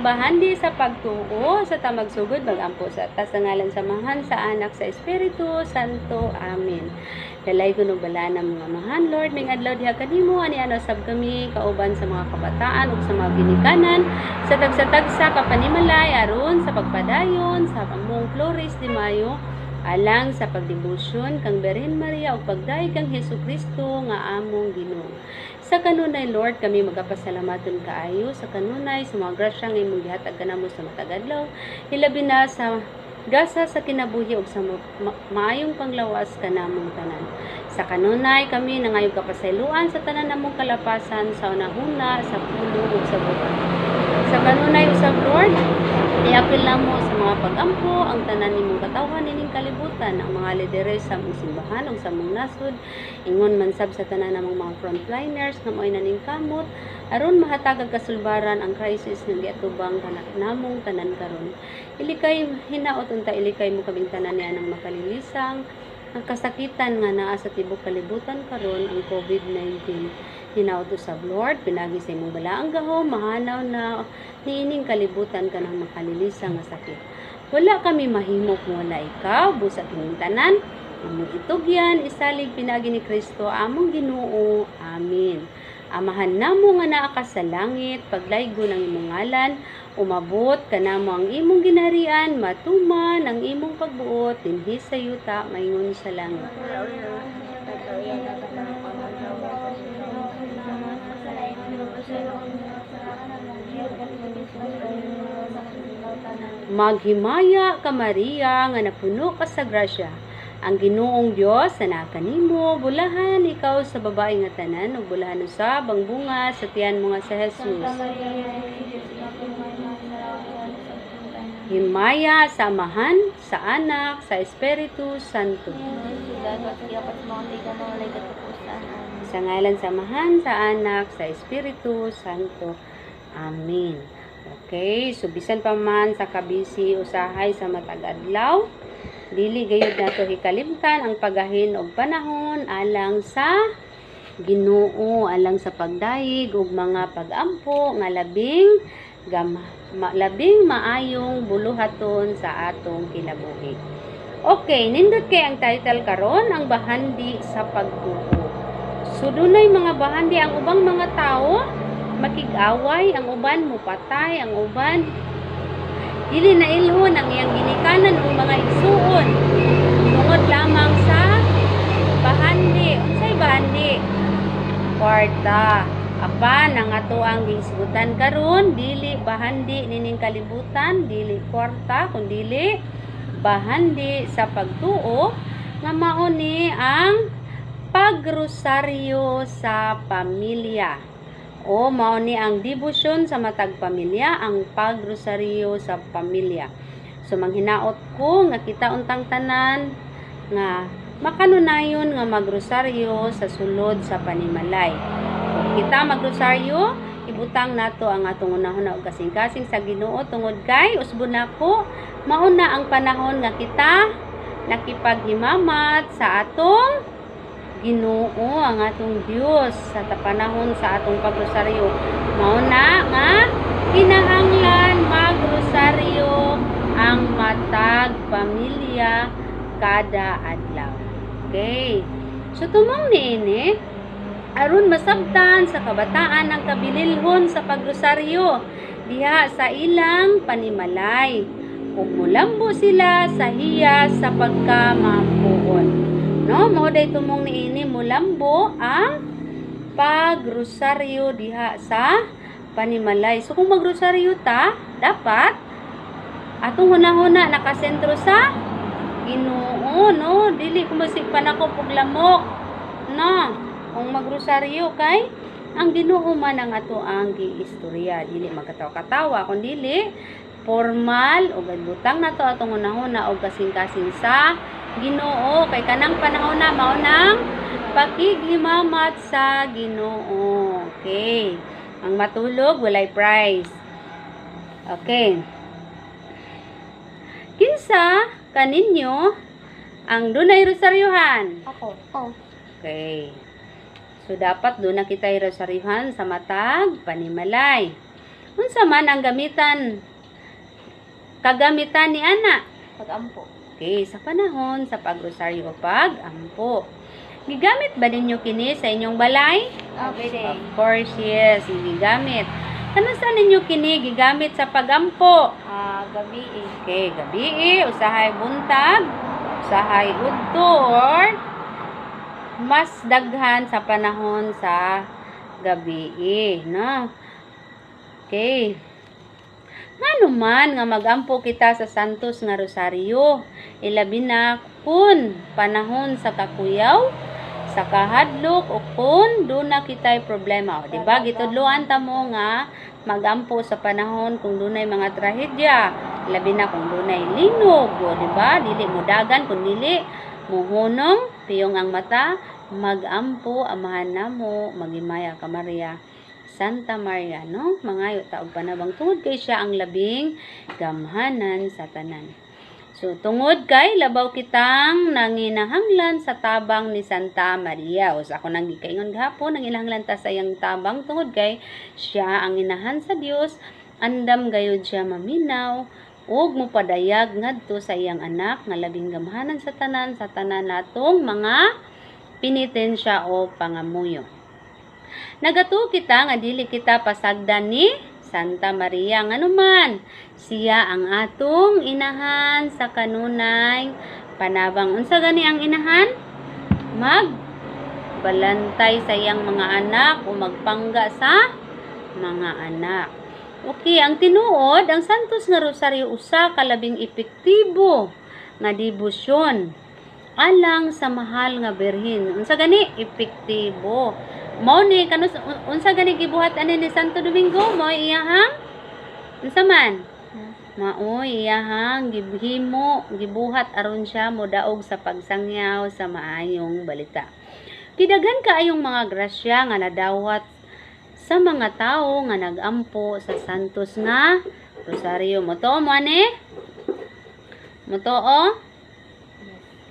bahandi sa pagtuo sa tamagsugod magampo sa ta sa ngalan samahan sa anak sa Espiritu Santo. Amen. Dalay ko no bala na mga mahan, Lord, ming adlaw diha kanimo ani ano sab kami kauban sa mga kabataan ug sa mga ginikanan sa tagsa-tagsa kapanimalay aron sa pagpadayon sa among Flores de Mayo alang sa pagdebosyon kang Birhen Maria ug pagdaig kang Hesukristo nga among Ginoo. Sa kanunay, Lord, kami magapasalamaton kaayo sa kanunay sa mga grasya nga imong gihatag kanamo sa matag adlaw, hilabi na sa gasa sa kinabuhi ug sa maayong panglawas kanamong tanan. Sa kanunay kami nangayog kapasayloan sa tanan namong kalapasan sa unahuna, sa pulo ug sa buwan. Sa kanunay usab, Lord, iapil namo sa mga pag-ampo ang tanan nimong katawhan nining kalibutan, ang mga lideres sa among simbahan ug sa among nasod, ingon man sab sa tanan namong mga frontliners nga moy naning kamot aron mahatag kasulbaran ang crisis nga giatubang namong tanan karon. Ilikay hinaot unta ilikay mo kaming tanan niya ng makalilisang ang kasakitan nga naa sa tibok kalibutan karon ang COVID-19. Hinaot usab, Lord, pinagi sa imong balaang gahom mahanaw na niining kalibutan kanang makalilisang nga sakit. Wala kami mahimok kung wala ikaw busa kining tanan. Among itugyan isalig pinagi ni Kristo among Ginoo. Amen. Amahan namo nga naa ka sa langit, paglaygo ng imong ngalan, umabot kanamo ang imong ginharian, matuman ang imong pagbuot dinhi sa yuta maingon sa langit. Maghimaya ka Maria nga napuno ka sa grasya. Ang Ginoong Dios sa kanimo, bulahan ikaw sa babae nga tanan ug bulahan usab ang bunga sa tiyan mo nga sa Jesus. Himaya sa Amahan, sa Anak, sa Espiritu Santo. Sa ngalan sa Amahan, sa Anak, sa Espiritu Santo. Amen. Okay, so bisan pa man sa kabisi usahay sa matag adlaw, dili gayud nato hikalimtan ang pagahin og panahon alang sa Ginoo, alang sa pagdaig ug mga pag-ampo nga labing maayong buluhaton sa atong kinabuhi. Okay, nindot kay ang title karon, ang bahandi sa pagtuo. So dunay mga bahandi ang ubang mga tawo makig-away, ang uban mupatay, ang uban dili na ilhon ang iyang ginikanan o mga igsuon tungod lamang sa bahandi. Unsay bahandi? Kwarta. Apan ang ato ang gisgutan karon, dili bahandi nining kalibutan, dili kwarta kundi bahandi sa pagtuo nga mao ni ang pagrosaryo sa pamilya. O mao ni ang debosyon sa matag pamilya, ang pagrosaryo sa pamilya. So manghinaot ko nga kita untang tanan nga makanunayon nga magrosaryo sa sulod sa panimalay. Kung kita magrosaryo, ibutang nato ang atong unahon og kasing-kasing sa Ginoo tungod kay usbon nako mao na ang panahon nga kita nakipaghimamat sa atong Ginoo, ang atong Dios sa panahon sa atong pagrosaryo. Mao na nga kinahanglan magrosaryo ang matag pamilya kada adlaw. Okay. So tumong niini aron masabtan sa kabataan ang kabililhon sa pagrosaryo diha sa ilang panimalay ug mulambo sila sa hiya sa pagkamampuon. No, mo day tumong niini mulambo ang pagrosaryo diha sa panimalay. So kung magrosaryo ta, dapat atong hunahuna nakasentro sa Ginoo, no? Dili kumasig panako pug lamok. No, kung magrosaryo kay ang Ginoo man ang ato ang giistorya, dili magkatawa-katawa kundi formal ug butang nato atong hunahuna og kasing-kasing sa Ginoo kay kanang panahon na mao nang pakighimamat sa Ginoo. Okay. Ang matulog walay prize. Okay. Kinsa kaninyo ang dunay rosaryohan? Ako. Oh. Okay. So dapat doon na kita rosaryohan sa matag panimalay. Unsa man ang kagamitan ni ana? Pag-ampo. Okay, sa panahon sa pagrosaryo o pag-ampo. Gigamit ba ninyo kini sa inyong balay? Every day. Of course, yes, gigamit. Kano sa ninyo kini gigamit sa pag-ampo? Gabi Okay, gabi, usahay buntag, usahay udto, or mas daghan sa panahon sa gabi, no? Okay. Ngano man nga magampo kita sa Santos nga Rosaryo, ilabi na kun panahon sa kakuyaw, sa kahadlok, o kun doon na kita'y problema. O, diba? Gitudluan ta mo nga magampo sa panahon kung dunay mga trahedya, labi na kung dunay linog, o, diba? Dili mo dagan, kung dili muhunong, piyong ang mata, magampo, amahan na mo, magimaya ka Maria. Santa Maria, no? Mangayo taog panabang tungod kay siya ang labing gamhanan sa tanan. So, tungod kay labaw kitang nanginahanglan sa tabang ni Santa Maria. O, ako nang gikaingon gahapon, nanginahanglan ta sa iyang tabang tungod kay siya ang inahan sa Dios, andam gayud siya maminaw, ug mopadayag ngadto sa iyang anak nga labing gamhanan sa tanan natong mga pinitensya o pangamuyo. Nagato kita nga dili kita pasagdan ni Santa Maria nganuman. Siya ang atong inahan sa kanunay panabang. Unsa gani ang inahan? Magbalantay sa iyang mga anak o magpangga sa mga anak. Okay, ang tinuod, ang Santos nga Rosaryo usa ka labing epektibo nga debosyon alang sa mahal nga birhen. Unsa gani? Epektibo. Mao ni kanus unsa gani gibuhat ani ni Santo Domingo? Mao iyahang unsa man? Mao iyahang gibuhat aron siya modaog sa pagsangyaw sa maayong balita. Kidaghan kaayong mga grasya nga nadawat sa mga tawo nga nagampo sa Santos nga Rosaryo. Moto mo ani? Moto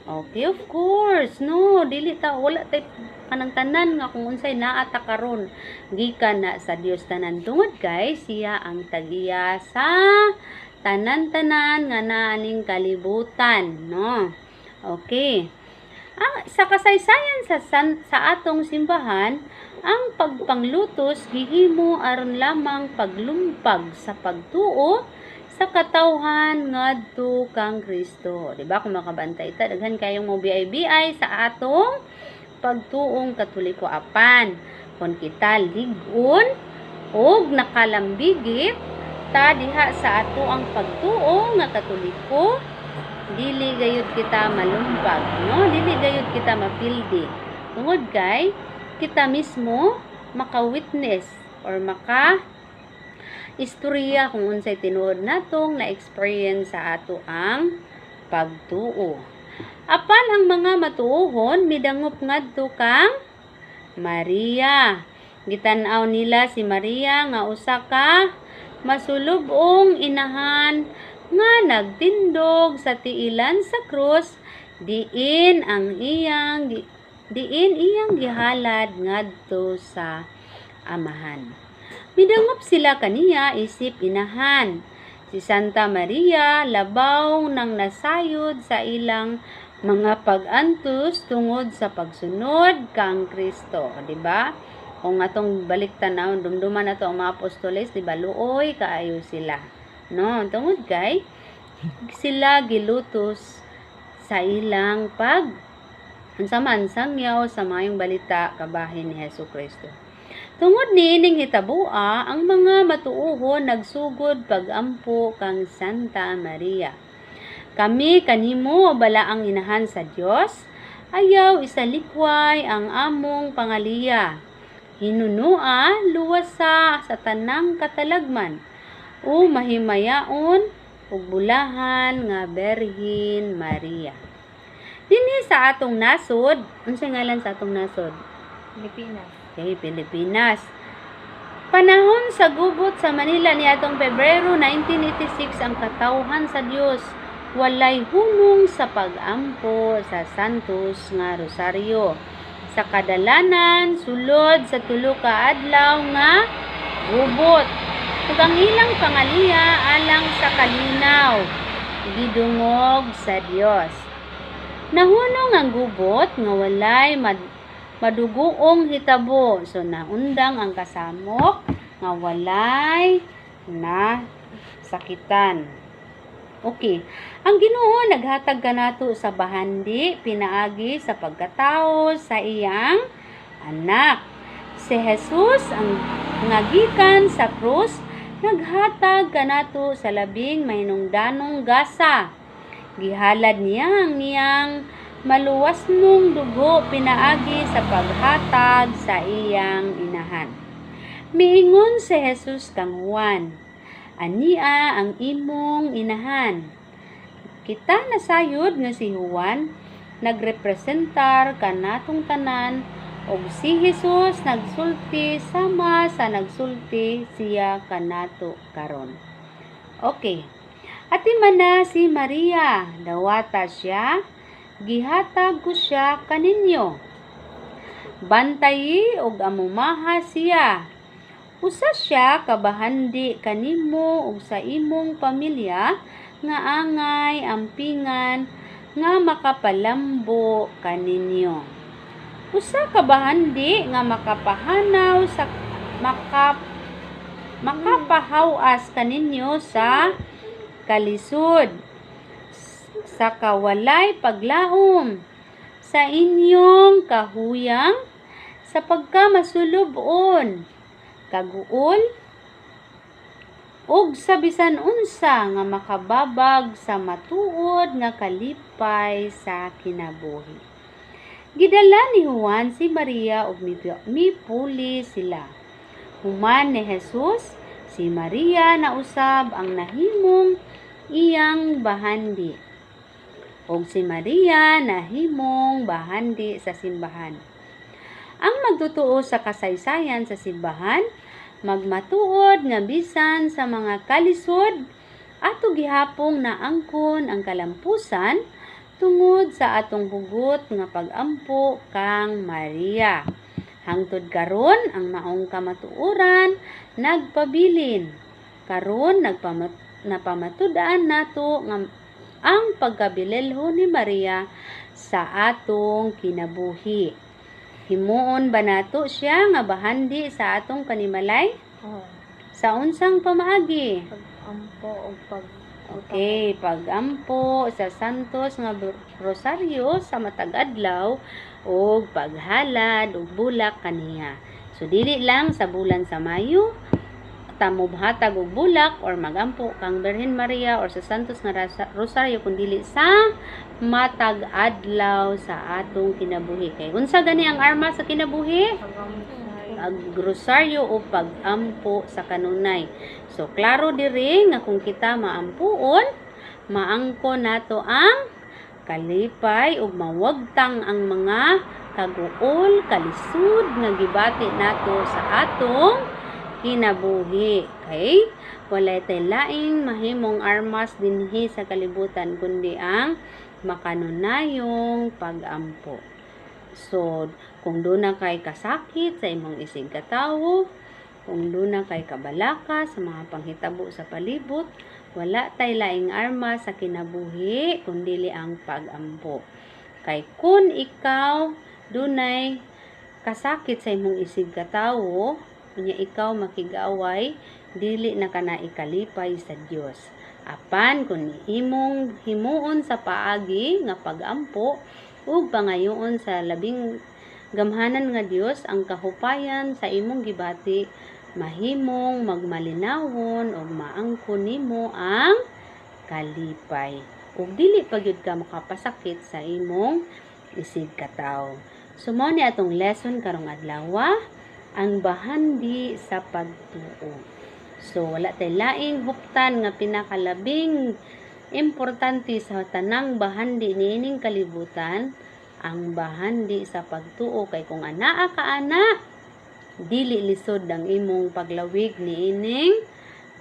Okay, of course. No, dili ta wala tay kanang tanan nga kung unsay naa ta karon gikan na sa Dios tanan tungod kay siya ang tagiya sa tanan-tanan nga naaning kalibutan, no? Okay. Sa kasaysayan sa atong simbahan, ang pagpanglutos gihimo aron lamang paglumpag sa pagtuo sa katawhan ngadto kang Kristo. Diba? Kung makabantay ta, daghan kayong mo biay sa atong pagtuong Katoliko apan. Kung kita ligon og nakalambigit ta diha sa ato ang pagtuo nga Katoliko, dili gayud kita malumpag, no? Dili gayud kita mapildi. Tungod kay kita mismo maka-witness or istorya kung unsay tinuod natong na-experience sa ato ang pagtuo. Apan ang mga matuohon midangop ngadto kang Maria. Gitan-aw nila si Maria nga usa ka masulubong inahan nga nagtindog sa tiilan sa krus diin iyang gihalad ngadto sa amahan. Midangop sila kaniya isip inahan. Si Santa Maria labaw nang nasayod sa ilang mga pag-antos tungod sa pagsunod kang Kristo, di ba? Kung atong baliktanaw dumduman nato ang mga apostoles, di ba? Luoy kaayo sila. No, tungod kay sila gilutos sa ilang unsa man sangyaw sa mayong balita kabahin ni Hesukristo. Tungod niining hitabua, ang mga matuohon nagsugod pagampo kang Santa Maria. Kami kanimo balaang inahan sa Dios, ayaw isalikway ang among pangaliya. Hinunua luwasa sa tanang katalagman, o mahimayaon ug bulahan nga Berhin Maria. Dinhi sa atong nasod, unsay ngalan sa atong nasod? Pilipinas. Okay, Pilipinas. Panahon sa gubot sa Manila ni atong Pebrero 1986 ang katawhan sa Dios walay hunong sa pagampo sa Santos nga Rosaryo. Sa kadalanan sulod sa tulo ka adlaw nga gubot. ug ang ilang pangaliya alang sa kalinaw gidungog sa Dios. Nahunong ang gubot nga walay madugoong hitabo. So naundang ang kasamok nga walay na sakitan. Okay. Ang Ginoo naghatag kanato sa bahandi pinaagi sa pagkatao sa iyang anak. Si Jesus ang ngagikan sa krus naghatag kanato sa labing mahinungdanong gasa. Gihalad niya ang iyang maluwasnong dugo pinaagi sa paghatag sa iyang inahan. Miingon si Jesus kang Juan, ania ang imong inahan. Kita nasayod nga si Juan nagrepresentar kanatong tanan ug si Jesus nagsulti sama sa nagsulti siya kanato karon. Okay. Ati man na si Maria, dawata siya, gihatag ko siya kaninyo. Bantayi ug amumaha siya. Usa siya kabahandi kanimo ug sa imong pamilya nga angay ampingan nga makapalambo kaninyo. Usa kabahandi nga makapahanaw sa makapahawas kaninyo sa kalisod, sa kawalay paglaom, sa inyong kahuyang, sa pagkamasulubon, kaguol, ug sa bisan unsa nga makababag sa matuod nga kalipay sa kinabuhi. Gidala ni Juan si Maria ug mipuli sila. Human ni Jesus, si Maria na usab ang nahimong iyang bahandi. Ug si Maria nahimong bahandi sa simbahan. Ang magtutuo sa kasaysayan sa simbahan, magmatuod nga bisan sa mga kalisod ato gihapong naangkon ang kalampusan tungod sa atong hugot nga pag-ampo kang Maria. Hangtod karon ang maong kamatuoran nagpabilin. Karon napamatud-an nato nga ang pagkabilelho ni Maria sa atong kinabuhi. Himuon ba nato siya nga bahandi sa atong panimalay? Sa unsang pamaagi? Pag-ampo o Okay, pag-ampo sa santos nga rosaryo sa matag adlaw o paghalad o bulak kaniya. So dili lang sa bulan sa Mayo tamo hatag og bulak or magampo kang Birhen Maria or sa santos nga rosaryo kun dili sa matag adlaw sa atong kinabuhi. Kay unsa gani ang arma sa kinabuhi? Ang rosaryo o pag-ampo sa kanunay. So klaro diri nga kung kita maampuon, maangko nato ang kalipay ug mawagtang ang mga kaguol, kalisud nga gibati nato sa atong kinabuhi. Okay? Walay tay laing mahimong armas dinhi sa kalibutan kundi ang makanunayong pag-ampo. So, kung doon na kay kasakit sa imong isig katawo, kung doon na kay kabalaka sa mga panghitabo sa palibot, wala tay laing arma sa kinabuhi kundi ang pag-ampo. Kay kun ikaw dunay kasakit sa imong isig katawo, unya ikaw makigaway, dili na kana ikalipay sa Dios. Apan kun imong himuon sa paagi nga pag-ampo ug pangayoon sa labing gamhanan nga Dios ang kahupayan sa imong gibati, mahimong magmalinawon ug maangkon nimo ang kalipay. Ug dili pagyud ka makapasakit sa imong isig katawo. So mao ni atong lesson karong adlaw, ang bahandi sa pagtuo. So wala tay laing huptan nga pinakalabing importante sa tanang bahandi niining kalibutan, ang bahandi sa pagtuo. Kay kung anaa ka ana, dili lisod ang imong paglawig niining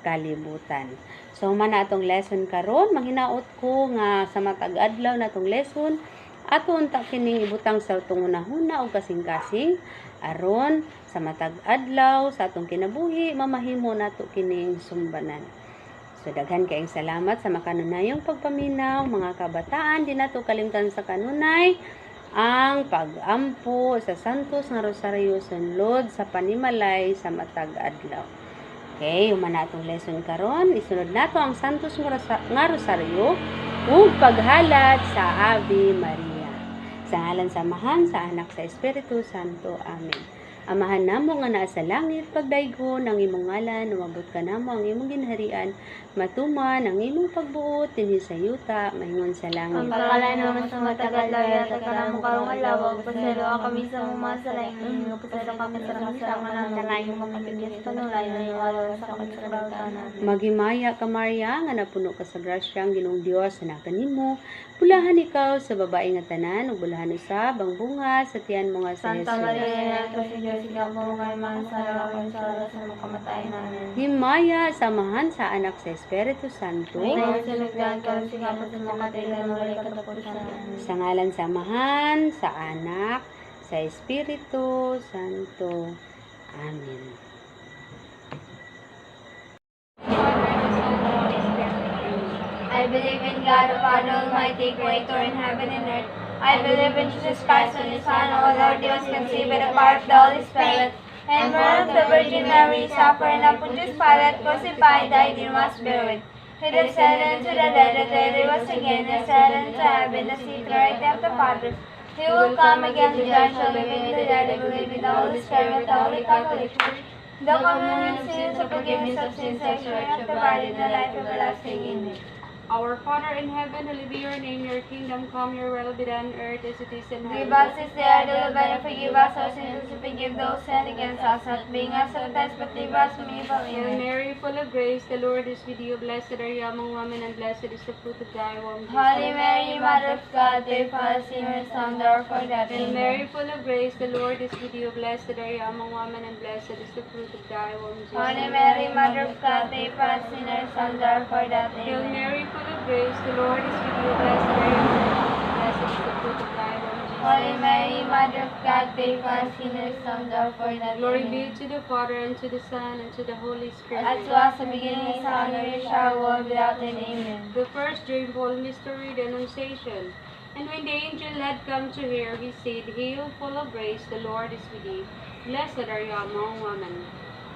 kalibutan. So man atong lesson karon, manghinaot ko nga sa matag adlaw natong lesson Ato unta kining ibutang sa atong hunahuna o kasing-kasing aron sa matag adlaw sa atong kinabuhi mamahimo nato kining sumbanan. So daghan kayong salamat sa makanunayong pagpaminaw mga kabataan. Di nato kalimtan sa kanunay ang pag-ampo sa Santos nga Rosario sunlod sa panimalay sa matag adlaw. Okay, human na atong lesson karon. Isunod nato ang Santos nga Rosario ug paghalat sa Ave Maria. Sa ngalan sa Amahan, sa Anak, sa Espiritu Santo. Amen. Amahan namo nga naa sa langit, pagdaygon ang imong ngalan, umabot ka namo ang imong ginharian, matuman ang imong pagbuot dinhi sa yuta, maingon sa langit. Ang pagkalan naman sa matagal laya, taga mo karong alaw, pasalo kami sa mga salayin, pasalo kami sa mga salayin, kapatid sa panulay, naniwala sa katsarautan natin. Magimaya ka Maria, nga napuno ka sa grasya ang Ginoong Dios na kanimo. Bulahan ikaw sa babae nga tanan, ug bulahan usab ang bunga sa tiyan mo nga sa Santa Hesus. Maria, Ito si Diyos, ikaw mo kay mga sala kami sa oras na makamatay namin. Himaya samahan sa Anak sa Espiritu Santo. Ngayon sa nagdaan ka, sigapot sa mga kailan, wala katapusan. Sa ngalan sa Amahan, sa Anak, sa Espiritu Santo. Amen. I believe in God, the Father Almighty, creator in heaven and earth. I believe in Jesus Christ, His Son, our Lord, He was conceived by the power of the Holy Spirit, and born of the Virgin Mary, suffered under Pontius Pilate, crucified, died, and was buried. He descended into the dead, the dead he was again, ascended into heaven, the seat right hand of the Father. He will come again to judge the living and the dead. I believe in the Holy Spirit, the Holy Catholic Church, the communion of sins, the forgiveness of sins, the resurrection of the body, and the life everlasting. Amen. Our Father in heaven, hallowed be your name, your kingdom come, your will be done on earth as it is in heaven. Give us this day our daily bread, and forgive us our sins, as we forgive those who sin against us, not being us sometimes, but deliver us from evil. Hail Amen. Mary, full of grace, the Lord is with you. Blessed are you among women, and blessed is the fruit of thy womb, Jesus. Holy Mary, Mother of God, pray for us sinners, now and at the hour of our death. Hail Amen. Mary, full of grace, the Lord is with you. Blessed are you among women, and blessed is the fruit of thy womb, Jesus. Holy Mary, Mother of God, pray for us sinners, now and at the hour of our death. Hail Amen. Mary, full of grace, the Lord is with you. Blessed are you among women, and blessed is the fruit of thy womb, Jesus. Holy Mary, Mother of God, pray for us sinners, now and at the hour of our death. Glory Amen. be to the Father, and to the Son, and to the Holy Spirit. As was the beginning, is now, and ever shall, world without end. Amen. The first joyful mystery, the Annunciation. And when the angel had come to her, he said, Hail, full of grace, the Lord is with you. Blessed are you among women.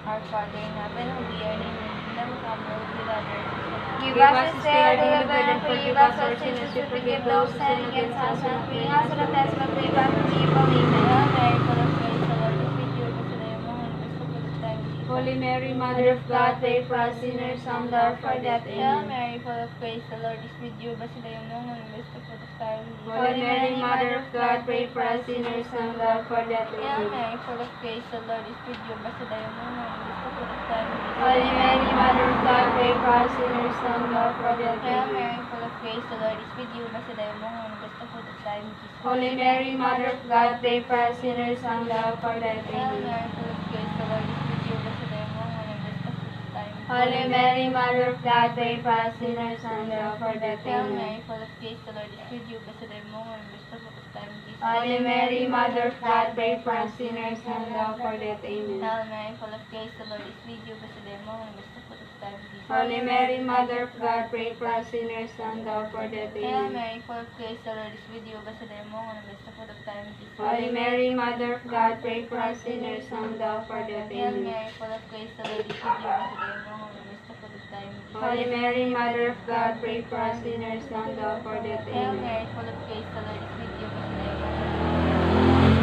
Our Father in heaven, who be your name, your kingdom come, your will be done on earth as it is in heaven. Give Give us us this this day day our our daily daily bread, and forgive us our sins, as we forgive those who sin against us, and not bring us into temptation, but deliver us from evil. Amen. Hail Mary, full of grace, the Lord is with you. Blessed are you among women, blessed is the fruit of thy womb, Jesus. Holy Mary, Mother Mother of God, pray for us sinners, now and at the hour of our death. Hail Amen. Mary, full of grace, the Lord is with you. Blessed are you among women, blessed is the fruit of thy womb, Jesus. Holy Mary, Mother of God, pray for us sinners, now and at the hour of our death. Hail Amen. Mary, full of grace, the Lord is with you. Blessed are you among women, blessed is the fruit of thy womb, Jesus. Holy Mary, Mother of God, pray for us sinners, now and at the hour of our death. Hail Amen. Mary, full of grace, the Lord is with you. Blessed are you among women, blessed is the fruit of thy womb, Jesus. Holy Mary, Mother of God, pray for us sinners, now and at the hour of our death. Hail Amen. Mary, full of grace, the Lord is with you. Blessed are you among women, blessed is the fruit of thy womb, Jesus. Holy Mary, Mother of God, pray for us sinners, now and at the hour of our death. Hail Amen. Mary, full of grace, the Lord is with you. Blessed are you among women, blessed is the fruit of thy womb, Jesus. Holy Mary, Mother of God, pray for us sinners, now and at the hour of our death. Amen. Hail Mary, full of grace, the Lord is with you. Blessed are you among women, blessed is the fruit of thy womb, Jesus. Holy Mary, Mother of God, pray for us sinners, now and at the hour of our death. Hail Amen. Mary, full of grace, the Lord is with you. Blessed are you among women, blessed is the fruit of thy womb, Jesus. Holy Mary, Mother of God, pray for us sinners, now and at the hour of our death. Hail Amen. Mary, full of grace, the Lord is with you. Blessed are you among women, blessed is the fruit of thy womb, Jesus. Holy Mary, Mother of God, pray for us sinners, now and at the hour of our death. Hail Amen. Mary, full of grace, the Lord is with you. Blessed are you among women.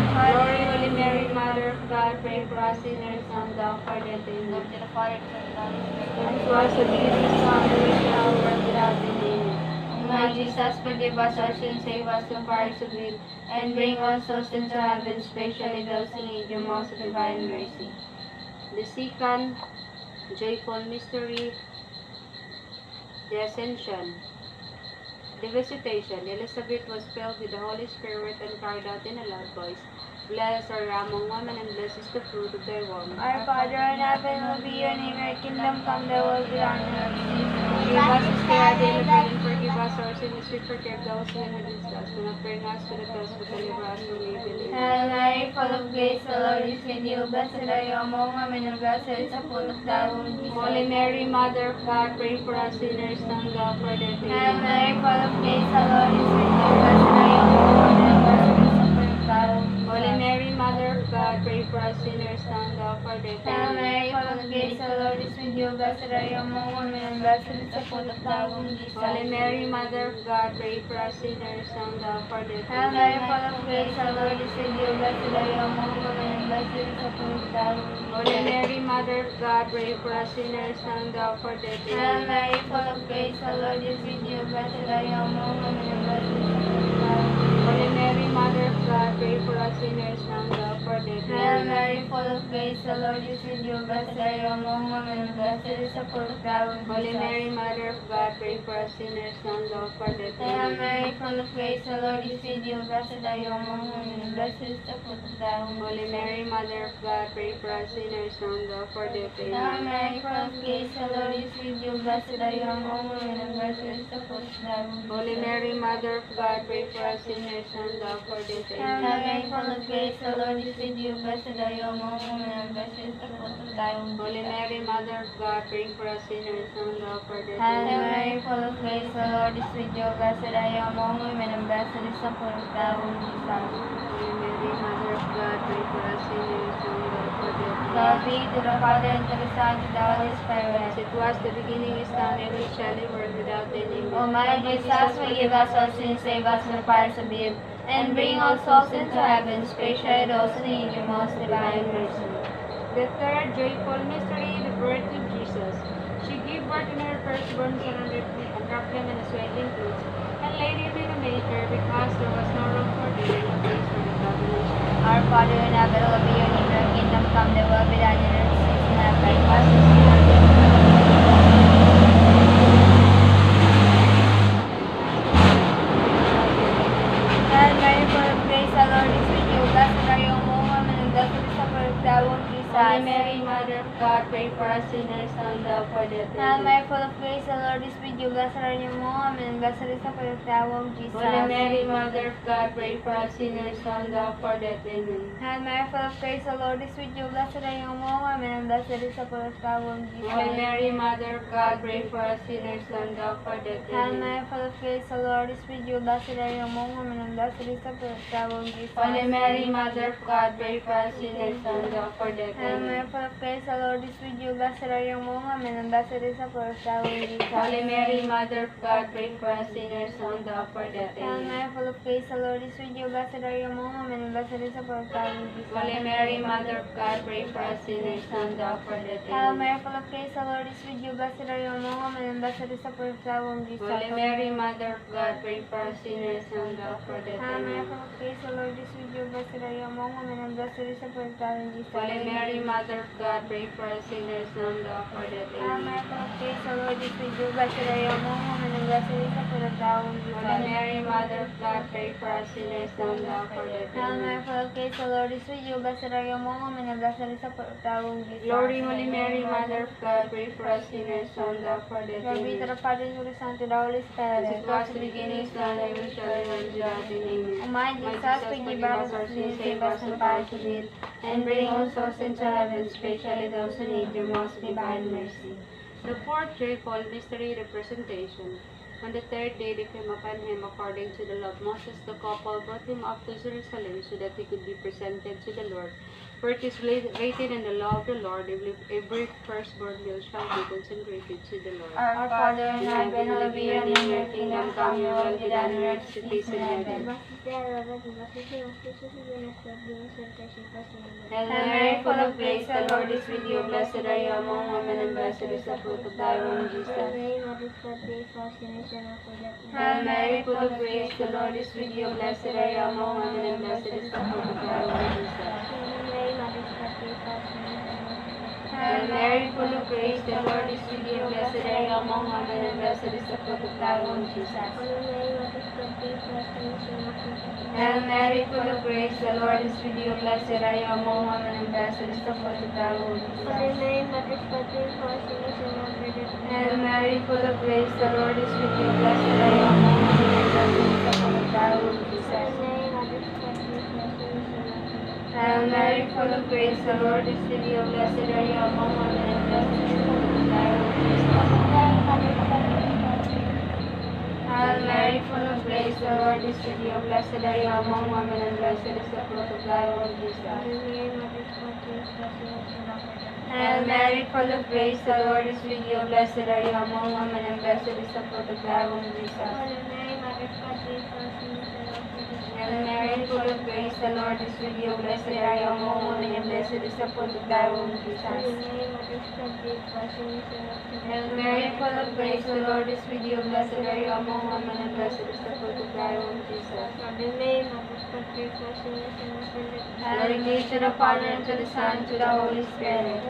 Glory, Holy Mary, Mother of God, pray for us sinners, now and at the hour of our death. Glory Amen. to the Father, to the Son, and to the Holy Spirit. As was the beginning, is now, and ever shall, world without end. Amen. O my Jesus, forgive us our sins, save us from fires of hell, and bring all souls into heaven, especially those who need your most divine mercy. The second joyful mystery, the Ascension. The Visitation. Elizabeth was filled with the Holy Spirit and cried out in a loud voice, Blessed are you among women, and blessed is the fruit of thy womb. Our Father in heaven, will be your name, your kingdom come, thy will be done on earth as it is in heaven. Give us this day our daily bread, and forgive us us our sins, we forgive those who sin against us. Do not bring us to the test, but deliver us from evil. Hail Mary, full of grace, the Lord is with you. Blessed are you among women, and blessed is the fruit of thy womb, Jesus. Holy Mary, Mother of God, pray for us sinners, now and now for death. Hail Mary, full of grace, the Lord is with you. Blessed are you among women, and blessed is the fruit of thy womb, Jesus. Holy Mary, Mother of God, pray for us sinners, now and now for death. Hail Mary, full of grace, the Lord is with you. Blessed are you among women, and blessed is the fruit of thy womb, Jesus. Holy Mary, Mother of God, pray for us sinners, now and now for death. Hail Mary, full of grace, the Lord is with you. Blessed are you among women, and blessed is the fruit of thy womb, Jesus. Holy Mary, Mother of God, pray for us sinners, now and now for death. Hail Mary, full of grace, the Lord is with you. Blessed are you among women, and blessed is the fruit of thy womb. Holy Mary, Mother of God, pray for us sinners, now and now for death. Hail Mary, full of grace, the Lord is with you. Blessed are you among women, and blessed is the fruit of thy womb, Holy Jesus. Mary, Mother of God, pray for us sinners, now and now for death. Hail Mary, full of grace, the Lord is with you. Blessed are you among women, and blessed is the fruit of thy womb, Holy Jesus. Mary, Mother of God, pray for us sinners, now and now for death. Hail Mary, full of grace, the Lord is with you. Blessed are you among women, and blessed is the fruit of thy womb, Holy Jesus. Mary, Mother of God, pray for us sinners, now and now for death. Hail Mary, full of grace, the Lord is with you. Blessed are you among women, and blessed is the fruit of thy womb, Holy Jesus. Mary, Mother of God, pray for us sinners, now and now for death. Hail Mary, full of grace, the Lord is with you. Blessed are you among women, and blessed is the fruit of thy womb, Jesus. Holy Mary, Mother of God, pray for us sinners, now and now for death. Glory be to the Father, and to the Son, and to the Holy As Spirit. it was the beginning, is now, and ever shall be, world without end. O my Jesus, forgive us our sins, save us from the fires of evil, and bring all souls into heaven, especially those who need your most divine mercy. The third joyful mystery, the birth of Jesus. She gave birth in her firstborn son and wrapped him in swaddling clothes, and laid him in a manger, because there was no room for them in the place for the tabernacle. Our Father in heaven, hallowed be your name. Your kingdom come, thy will be done in earth as in heaven. Give us this day our daily bread. Hail Mary, full of grace, the Lord is with you. Blessed are you among women, and blessed is the fruit of thy womb, Jesus. Holy Mary, Mother of God, pray for us sinners, now and now for death. Hail Mary, full of grace, the Lord is with you. Blessed are you among women, and blessed is the fruit of thy womb, Jesus. Holy Mary, Mother of God, pray for us sinners, now and now for death. Amen. Hail Mary, full of grace, the Lord is with you. Blessed are you among women, and blessed is the fruit of thy womb, Jesus. Holy Mary, Mother of God, pray for us sinners, now and now for death. Hail Amen. Mary, full of grace, the Lord is with you. Blessed are you among women, and blessed is the fruit of thy womb, Jesus. Holy Mary, Mother of God, pray for us sinners, now and now for death. Hail Mary, Amen. full of grace, the Lord is with you. Blessed are you among women, and blessed is the fruit of thy womb, Jesus. Holy Mary, Mother of God, pray for us sinners, now and now for death. Hail Amen. Mary, full of grace, the Lord is with you. Blessed are you among women, and blessed is the fruit of thy womb, Jesus. Holy Mary, Mother of God, pray for us sinners, now and now for death. Hail Amen. Mary, full of grace, the Lord is with you. Blessed are you among women, and blessed is the fruit of thy womb, Jesus. Holy Mary, Mother of God, pray for us sinners, now and now for death. Hail Mary, Amen. full of grace, the Lord is with you. Blessed are you among women, and blessed is the fruit of thy womb, Jesus. Holy Mary, Mother of God, pray for us sinners, now and now for death. Hail Amen. Mary, full of grace, the Lord is with you. Blessed are you among women, and blessed is the fruit of thy womb, Jesus. Holy Mary, Mother of God, pray for us sinners, now and now for death. Hail Mary, Amen. full of grace, the Lord is with you. Blessed are you among women, and blessed is the fruit of thy womb, Jesus. Glory, Holy Mary, Mother of God, pray for us sinners, now and now for death. Glory be to Amen. the Father, and to the Son, and to the Holy As Spirit. it was in the beginning, is now, and ever shall be, world without end. Amen. O my Jesus, forgive us our sins, save us from the fires of hell, and bring all souls into heaven, especially those who need your most divine mercy. The fourth joyful mystery, the presentation. On the third day, they came upon him according to the law of Moses. The couple brought him up to Jerusalem so that he could be presented to the Lord. For it is written in the law of the Lord, every firstborn male shall be consecrated to the Lord. Our Father in heaven, hallowed be your name, your kingdom come, your will be done on earth as it is in heaven. Hail Mary, full of grace, the Lord is with you. Blessed are you among women, and blessed is the fruit of thy womb, Jesus. Hail Mary, full of grace, the Lord is with you. Blessed are you among women, and blessed is the fruit of thy womb, Jesus. Hail Mary, full of grace, the Lord is with you. Blessed are you among women, and blessed is the fruit of thy womb, Jesus. Hail Mary, full of grace, the Lord is with you. Blessed are you among women, and blessed is the fruit of thy womb, Jesus. Hail Mary, full of grace, the Lord is with you. Blessed are you among full of grace, the Lord is with you. Blessed are you among women, and blessed is the fruit of thy womb, Jesus. Hail Mary, full of grace, the Lord is with you. Blessed are you among women, and blessed is the fruit of thy womb, Jesus. Hail Mary, full of grace, the Lord is with you. Blessed are you among women, and blessed is the fruit of thy womb, Jesus. Hail Mary, full of grace, the Lord is with you. Blessed are you among women, and blessed is the fruit of thy womb, Jesus. Hail Mary, full of grace, the Lord is with you. Blessed are you among women, and blessed is the fruit of thy womb, Jesus. Glory be to the Father, and to the Son, and to the Holy Spirit.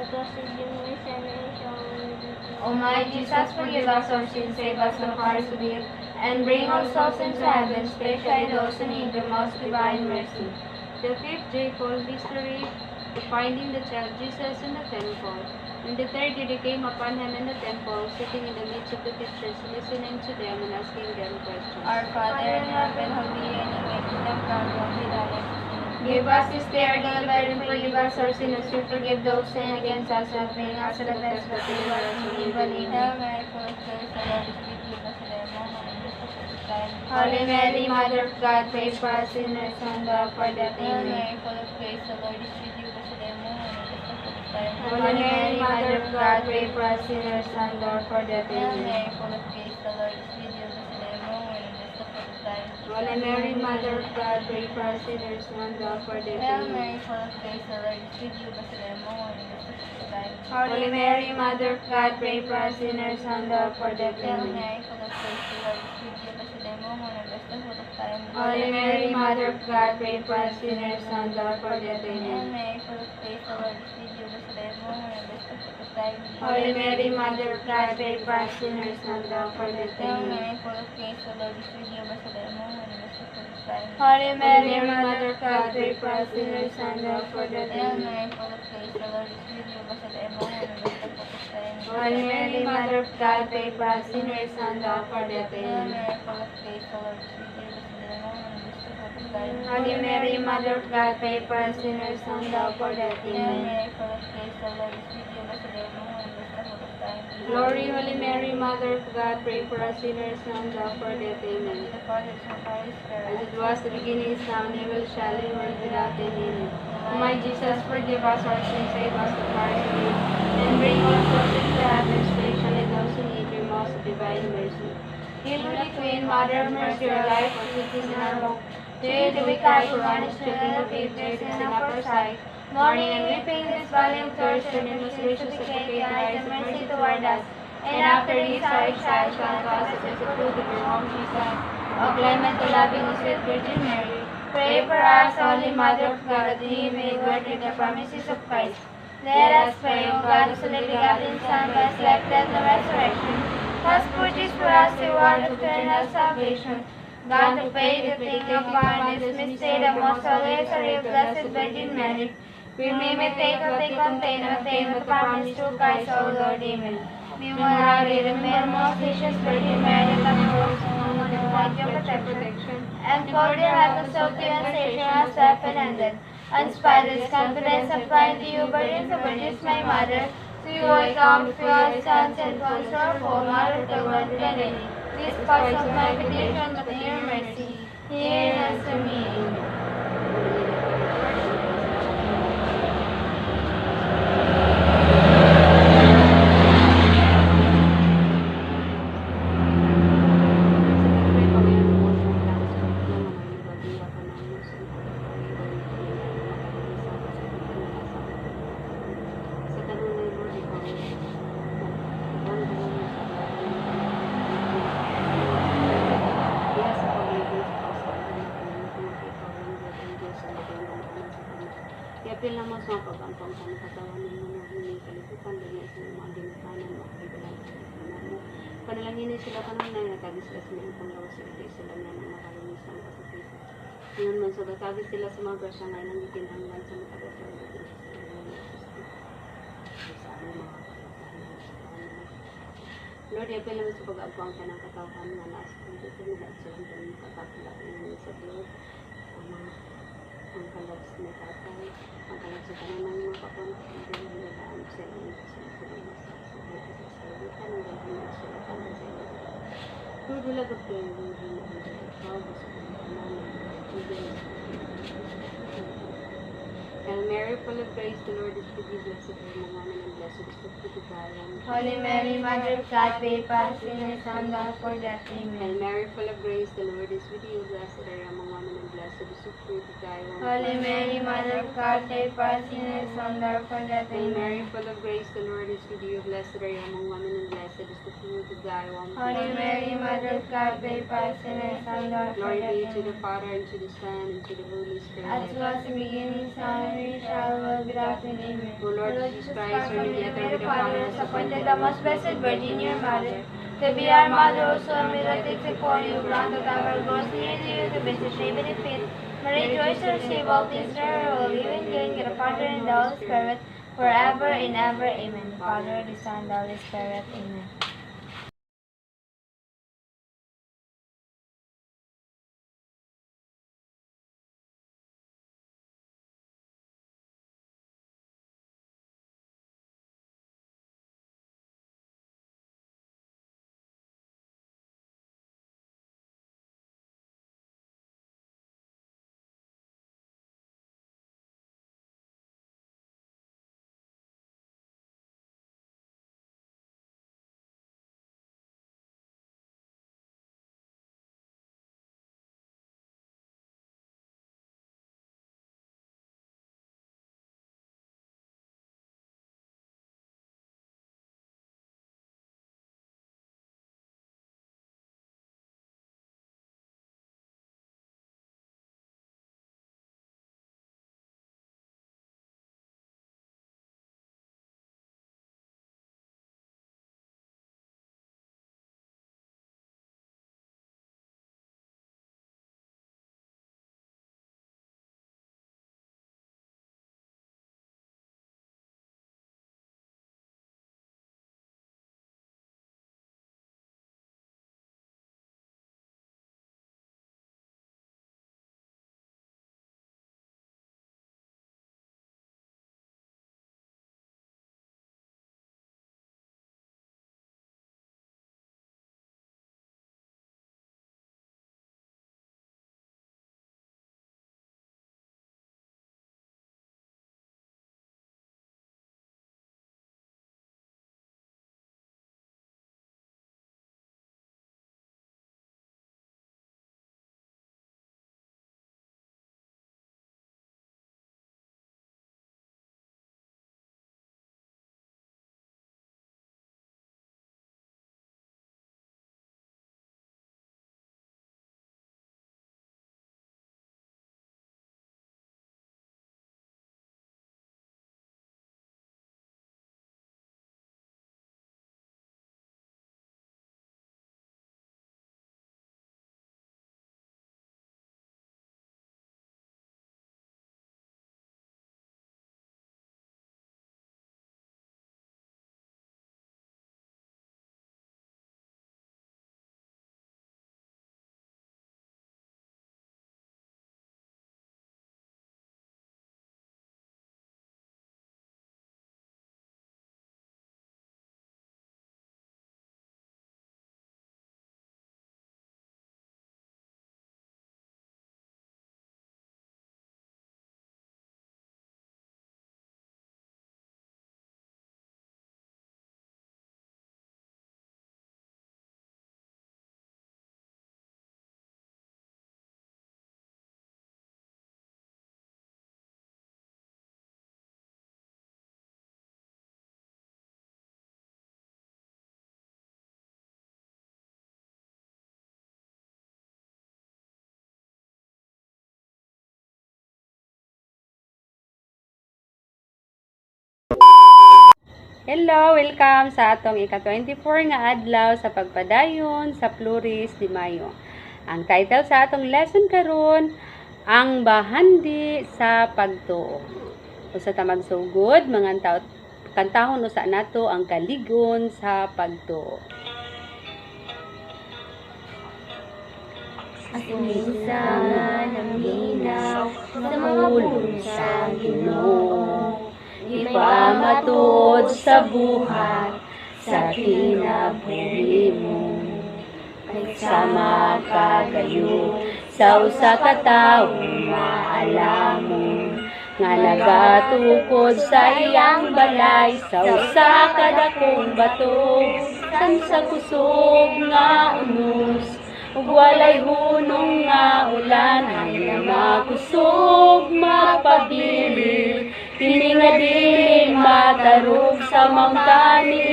O my Jesus, forgive us our sins, save us from fires of hell, and bring all souls into heaven, especially those who need the most divine mercy. The fifth joyful mystery, the finding the child Jesus in the temple. In the third day they came upon him in the temple, sitting in the midst of the teachers, listening to them and asking them questions. Our Father in heaven, hallowed be thy name, thy kingdom come, thy will be done. Give us this day our daily bread, and forgive us our sins, as we forgive those who sin against us, and bring us not into temptation, but deliver us from evil. Amen. Holy Mary, Mother of God, pray for us sinners, and now for death. Amen. Holy Mary, Mother of God, pray for us sinners, and now for death. Amen. Holy Mary, Mother of God, pray for us sinners, and now for death. Amen. Holy Mary, Mother of God, pray for us sinners, and now for death. Amen. Holy Mary, Mother of God, pray for us sinners, and now for death. Amen. Holy Mary, Mother of God, pray for us sinners, and now for death. Amen. Holy Mary, Mother of God, pray for us sinners, and now for death. Amen. Holy Mary, Mother of God, pray for us sinners, and now for death. Amen. Holy Mary, Mother of God, pray for us sinners, and now for death. Amen. Glory, Holy Mary, Mother of God, pray for us sinners, and now for death. Amen. As it was the beginning, is now, and ever shall be, world without end. Amen. O my Jesus, forgive us our sins, save us from fires of hell, and bring all souls into heaven, especially those who need your most divine mercy. Hail, Holy Queen, Mother of Mercy, our life, our sweetness, and our hope. To you do we cry, for one is children of faith, there is in our sight. Mourning and weeping in this valley of tears, and in this gracious supplicate, eyes of mercy toward us. And after these our exile, shall cause us as the fruit of your womb, Jesus. O clement, O loving, O sweet Virgin Mary, pray for us, Holy Mother of God, that we may work with the promises of Christ. Let us pray, O God, whose only begotten Son, by his life, death, and resurrection, has purchased for us the reward of eternal salvation. Grant, to pray, the taking upon this mystery, the most holy Rosary of Blessed Virgin Mary, we may meditate what they contain and attain what the promise through Christ our Lord. Amen. Memorare, remember most gracious Virgin Mary, that rose among the body of protection, and for their help us so to and station us self-ended. Inspired this confidence, applying to you, burdens of virgins, my mother, to you I come, to your sons and ones, our full mother of the world, and this cause of my petition, but in your mercy, hear and answer me. Amen. Kapil naman sa pag-ampang sa katawan ng mga huling kaliputan, ganyan sa mga dinakanan, mga kaibigan sa katawan mo. Panalangin sila kanon na nagkabislas mo yung panglawas sa ito sila na nakalinis ang kasapisa. Ngayon man sa batagis sila sa mga grasya ngayon ang itinanglan sa matagal sa mga grasya sa mga Lord, yapil naman sa pag-ampang ka ng katawan nga nasa kong dito nila at sa hanggang makakapila ng sa Lord. ang kalag sa may tatay, ang kalag sa tanan ng mga kapatid, ang nilalaan sa inyo sa mga sa kalibutan, ang gagawin sa pagkakanda sa inyo. Tudulag at kayo, hindi na ang ikaw, sa kalibutan, Hail Mary, full of grace, the Lord is with you, blessed are you among women, and blessed is the fruit of thy womb. Holy Mary, Mother of God, pray for us sinners, now and at the hour of our death. Amen. Hail Mary, full of grace, the Lord is with you, blessed are you among women, and blessed is the fruit of thy womb. Holy Mary, Mother of God, pray for us sinners, now and at the hour of our death. Hail Mary, Amen. full of grace, the Lord is with you, blessed are you among women, and blessed is the fruit of thy womb. Holy Mary, Mother of God, pray for us sinners, now and at the hour Glory of our be death. to the Amen. Father, and to the Son, and to the Holy Spirit. As was in the beginning, now and ever shall be, world without end. Amen. O Lord Jesus Christ, our mediator with the Father, Father, has appointed the most blessed Virgin, your mother, to be our mother also, and we that takes before you, grant that our grows near to you, to visit shame and defeat. Maria, rejoice and receive all things from her, holy and good, get the Father and the Holy Spirit, forever and ever. Amen. The Father, the Son, the Holy Spirit. Amen. Hello, welcome sa atong ika-24 nga adlaw sa pagpadayon sa Flores de Mayo. Ang title sa atong lesson karon, ang bahandi sa pagtuo. Usa ta magsugod, mga tao kantahon usa nato ang kaligon sa pagtuo. Misa naminaw sa mga pulong sa Ginoo. Ipamatuod sa buhat sa kinabuhi mo. Sama ka kayo sa usa ka tawo maalam mo nga nagatukod sa iyang balay sa usa ka dakong bato sa kusog nga unos ug walay hunong nga ulan ang makusog mapabili kini nga dili matarog sa mangkani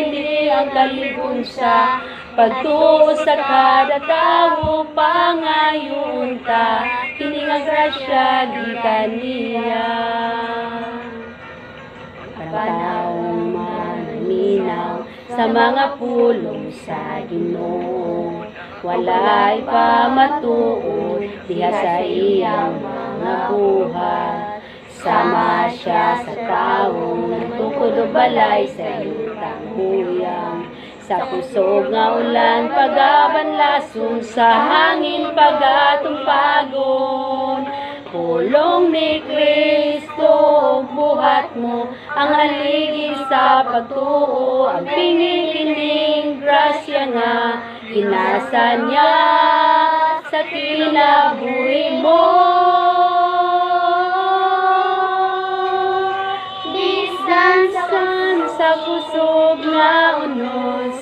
ini ang kaligon sa pagtuo sa kada tawo pangayon ta kini nga grasya gikan niya. Panahon maminaw sa mga pulong sa Ginoo. Walay pa matuod diha sa iyang mga buhat. Sama siya sa tawo nagtukod o balay sa yutang huyang. Sa kusog nga ulan pagabanlason sa hangin pagatumpagon. Pulong ni Kristo buhat mo ang haligi sa pagtuo ang pingin kining grasya nga kinasa niya sa kinabuhi mo. Bisan sa kusog nga unos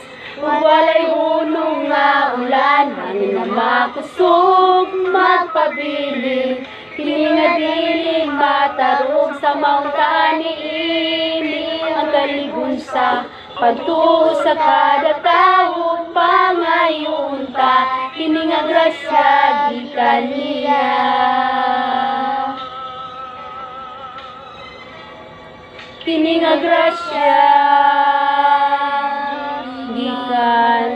walay hunong nga ulan hangin nga makusog magpabilin kini nga dili matarog sa mangkani ini ang kaligon sa pagtuo sa kada tawo pangayon ta kini nga grasya gikan niya. Kini nga grasya gikan